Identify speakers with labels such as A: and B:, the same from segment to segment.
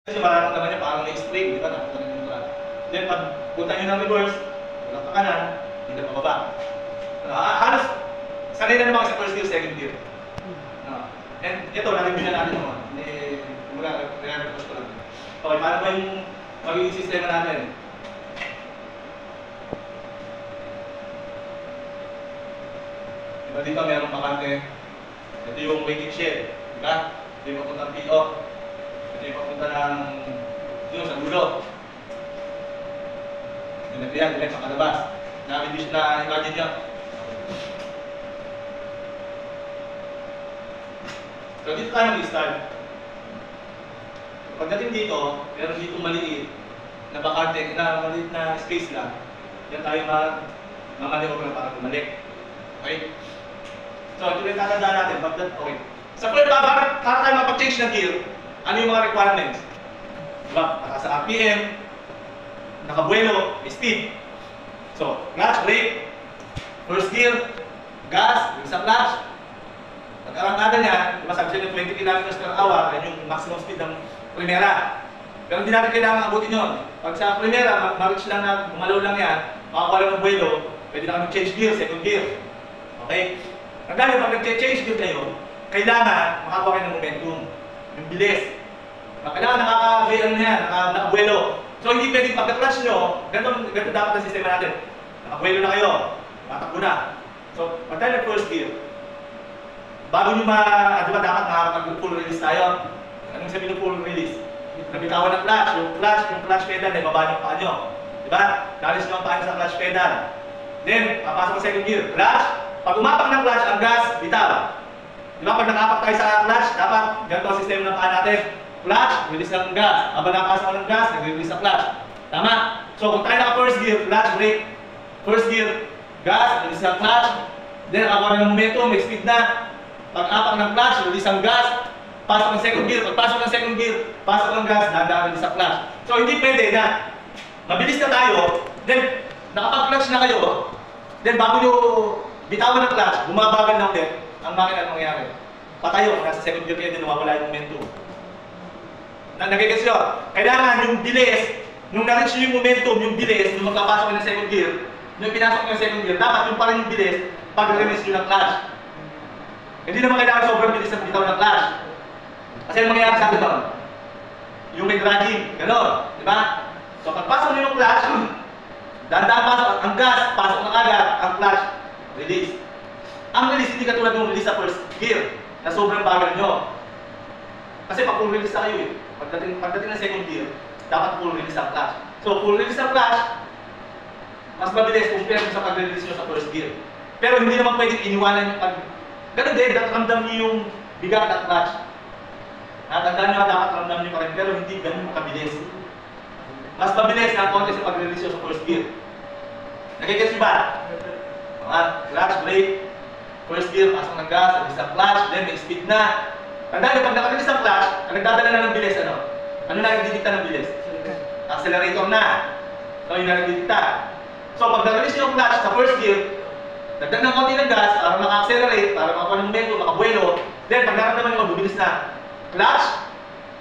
A: Kasi parang naman niya, parang may spring, di ba? Nakita naman yung parang. Then pag punta nyo ng reverse, wala ka kanan, hindi ka pababa. Halos, sanay na naman sa first gear, second gear. And ito, na-review na natin naman. Kumbaga, re-reverse ko lang. Okay, paano ba yung magiging sistema natin? Diba dito mayroong bakante. Ito yung waiting shed. Diba? Ito yung papunta ng PO. Ito yung papunta ng yun, sa dulo. Ito yan, direct sa kalabas. Na-reduce na imagine nyo. So dito tayo mag-start. Pagdating dito, meron dito maliit na bakante, na maliit na space lang. Yan tayo mag-maneuver para bumalik. Okay? So, ito yung tatandaan natin. Okay. Sa first, para tayo mapag-change ng gear, ano yung mga requirements? Diba? Naka sa RPM, nakabuelo, speed. So, clutch, brake, first gear, gas, yung sa clutch. Pag-arangkada niya, diba sabi siya ng 20 km/h, yan yung maximum speed ng primera. Pero hindi natin kailangan abutin yun. Pag sa primera, ma-reach lang na, gumalaw lang yan, makakuha lang ng buelo, pwede na kami change gear, second gear. Okay? Dahil pag nag-change gear kayo, kailangan makakuha kayo ng momentum, yung bilis. Kailangan nakaka-ano na yan, nakabuelo. So hindi pwedeng pagka-clutch nyo, ganito dapat ang sistema natin. Nakabuelo na kayo, matakbo na. So pag tayo nag-first gear, bago nyo diba dapat makakapag-full release tayo? Anong sabihin ng full release? Nabitawan ng clutch, yung clutch pedal, ay baba nyo pa nyo. Diba? Dalis nyo ang paa sa clutch pedal. Then, papasok sa second gear, clutch. Pag umapak ng clutch, ang gas, bitaw. Diba? Pag nakapak tayo sa clutch, dapat ganito ang sistema ng paa natin. Clutch, release ng gas. Habang nakapasok ng gas, nag-release ng clutch. Tama? So, kung tayo naka-first gear, clutch, brake. First gear, gas, release ng clutch. Then, nakakuha ng momentum, may speed na. Pag apak ng clutch, release ang gas. Pasok ng second gear. Pag pasok ng second gear, pasok ng gas, dadaan release ang clutch. So, hindi pwede na mabilis na tayo, then, nakapag-clutch na kayo, then bago nyo bitawan ng clutch, bumabagal na ulit, ang makina mangyayari. Patayo, kung nasa second gear kayo, din nawawala yung momentum. Nagigets nyo? Kailangan yung bilis, nung na-reach nyo yung momentum, yung bilis, nung magkapasok ng second gear, nung pinasok nyo yung second gear, dapat yung pa rin yung bilis, pag-release nyo ng clutch. Hindi naman kailangan sobrang bilis na bitawan ng clutch. Kasi yung mangyayari sa atin doon, yung may dragging, gano'n, di ba? So pagpasok nyo yung clutch, dahan-dahan pasok, ang gas, pasok na agad, ang clutch, release. Ang release hindi katulad ng release sa first gear na sobrang bagal nyo. Kasi pag full release na kayo eh. Pagdating ng second gear, dapat full release ang clutch. So full release ang clutch, mas mabilis compare sa pag-release nyo sa first gear. Pero hindi naman pwedeng iniwanan yung pag... Ganun din, dapat ramdam nyo yung bigat ng clutch. Tandaan nyo, dapat ramdam nyo pa rin, pero hindi ganun makabilis. Mas mabilis na konti sa pag-release nyo sa first gear. Nagigets nyo ba? Clutch, brake, first gear, pasok ng gas, release ang clutch, then may speed na. Tandaan nyo, pag naka-release ang clutch, ang nagdadala na ng bilis, ano? Ano na nagdidikta ng bilis? Accelerator na. So, yung nagdidikta. So, pag naka-release nyo ang clutch sa first gear, dagdag ng konti ng gas para maka-accelerate, para makakuha ng momentum, makabuelo, then pag naramdaman nyo, bubilis na. Clutch,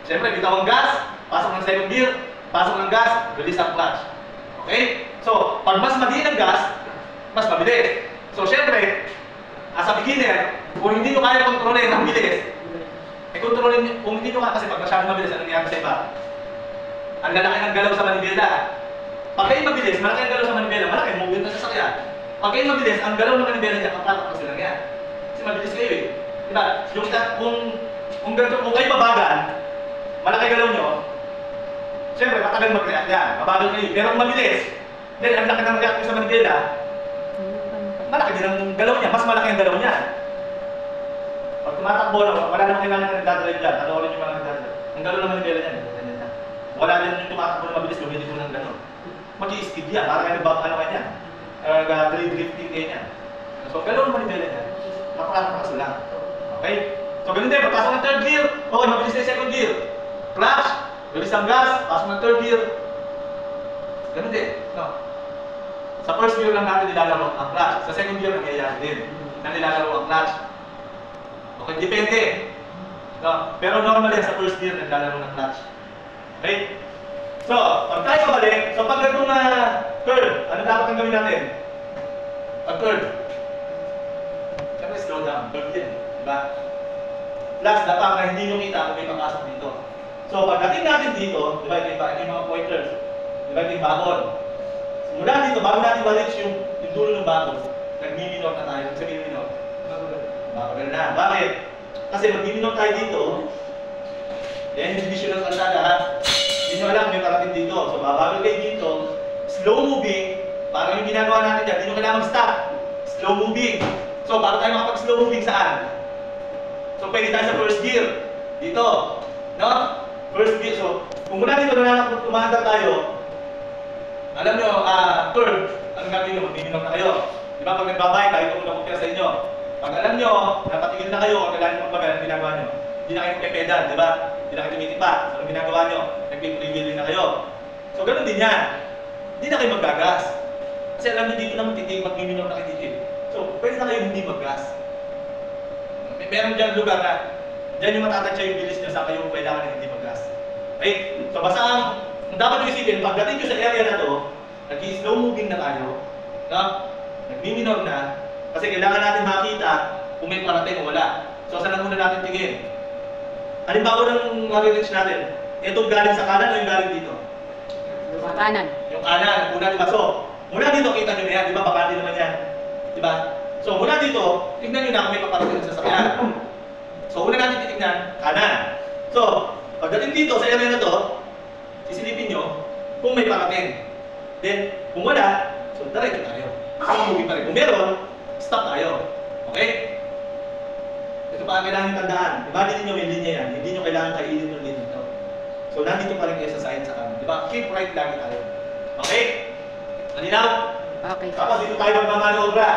A: siyempre, bitaw ang gas, pasok ng second gear, pasok ng gas, release ang clutch. Okay? So, pag mas madiin ang gas, mas mabilis. So, siyempre, as a beginner, kung hindi nyo kaya kontrolin ang bilis, kontrolin nyo, kung hindi nyo kaya, kasi pag masyadong mabilis, anong nangyari sa iba? Ang lalaki ng galaw sa manibela. Pag kayo mabilis, malaki ang galaw sa manibela, malaki ang movement na sasakyan. Pag kayo mabilis, ang galaw ng manibela niya, kapatak kasi lang yan. Kasi mabilis kayo eh. Diba? Kung kayo mabagal, malaki galaw nyo, siyempre, matagal mag-react yan. Mabagal kayo. Pero kung mabilis, then ang laki ng react sa manibela, malaki din ang galaw niya. Mas malaki ang galaw niya. Pag tumatakbo na, wala namang kailangan na nagdadrive dyan. Tanoorin yung mga nagdadrive. Ang galaw ng manibela niya. Wala din yung tumatakbo na mabilis, gawin mo ng gano'n. Mag-i-speed yan. Para kayo ano kayo niya. Drifting kayo niya. So, galaw ng manibela niya. Napakalakas lang. Okay? So, ganun din. Pagpasok ng third gear, okay, mabilis na yung second gear. Clutch, release ang gas, pasok ng third gear. Ganun din. No? Sa first gear lang natin nilalaro ang clutch. Sa second gear, nangyayari din na nilalaro ang clutch. Okay, depende. No? Pero normally, sa first gear, naglalaro ng clutch. Okay? So, pag tayo pabalik, so pag ganitong curve, ano dapat ang gawin natin? Pag curve. Siyempre, slow down. Curve din. Diba? Plus, dapat na hindi nyo kita kung may papasok dito. So, pagdating natin dito, diba, ito yung mga pointers. Diba, ito yung bakod. So, mula dito, bago natin ma-reach yung dulo ng bakod, nag-mi-minor na tayo. Sa mi-minor. Bakod na. Bakit? Kasi mag-mi-minor tayo dito. Yan yung division ng kalsada, ha? Hindi nyo alam, may parating dito. So, babagal kayo dito. Slow moving. Parang yung ginagawa natin dyan, hindi nyo kailangan mag-stop. Slow moving. So, para tayo makapag-slow moving saan? So, pwede tayo sa first gear. Dito. No? First gear. So, kung mula dito na tumahandang tayo, alam nyo, curve, anong gagawin nyo? Mag-minor na kayo. Di ba, pag nagbabay, kahit kung nakupira sa inyo. Pag alam nyo, napatigil na kayo, kailangan nyo magbagal, ang ginagawa nyo. Hindi na kayo magpe-pedal, di ba? Hindi na kayo tumitipa. So, anong ginagawa nyo? Nag-pre-wheeling na kayo. So, ganun din yan. Hindi na kayo maggagas. Kasi alam nyo dito na mag-minor na kayo dito. So, pwede na kayo hindi maggas. Meron dyan lugar na dyan yung matatansya yung bilis nyo sa kayo kailangan na hindi maggas. Okay? So, basta ang dapat nyo isipin, pagdating nyo sa area na to, nag-slow moving na tayo, no? Nag-minor na, kasi kailangan natin makita kung may parating o wala. So, saan na muna natin tingin? Halimbawa ng ma-reach natin, itong galing sa kanan o yung galing dito?
B: Sa kanan.
A: Yung kanan, muna diba? So, muna dito, kita nyo na yan, di ba? Bakante naman yan. Di ba? So, mula dito, tignan nyo na kung may paparating sa sasakyan. So, una natin titignan, kanan. So, pagdating dito sa area na to, sisilipin nyo kung may parating. Then, kung wala, so, diretso tayo. So, movie pa rin. Kung meron, stop tayo. Okay? Ito pa ang kailangan nyo tandaan. Imagine nyo may linya yan, hindi nyo kailangan kainin yung linya ito. So, nandito pa rin kayo sa side sa kanan. Di ba? Keep right lagi tayo. Okay? Malinaw?
B: Okay.
A: Tapos dito tayo magmamaniobra.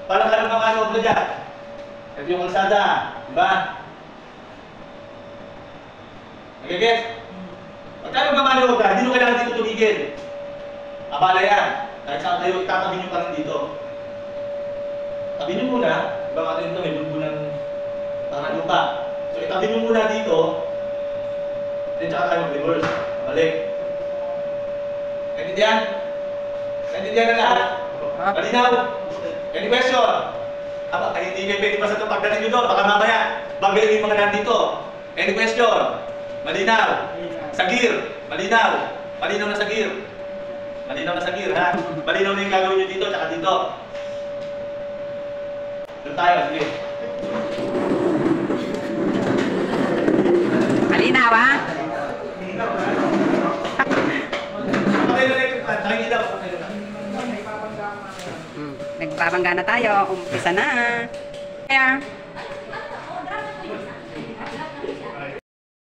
A: Parang ka magmamaniobra dyan. Ito yung kalsada. Diba? Nagigit? Pag tayo magmamaniobra, hindi nyo kailangan dito tumigil. Abala yan. Kahit saan tayo, itatabi nyo pa rin dito. Tabi nyo muna. Diba natin ito, may bulbulan parang lupa. So itabi nyo muna dito. Then tsaka tayo mag-reverse. Balik. Naintindihan? Naintindihan na lahat? Malinaw? Any question? Aba, ay hindi kayo pwede pa sa itong pagdating nyo doon. Baka mamaya, bagayin yung mga nandito. Any question? Malinaw? Sa gear? Malinaw? Malinaw na sa gear? Malinaw na sa gear, ha? Malinaw na yung gagawin nyo dito, tsaka dito. Doon tayo, sige.
B: Malinaw, ha? Nagbabangga na tayo. Umpisa na. Kaya,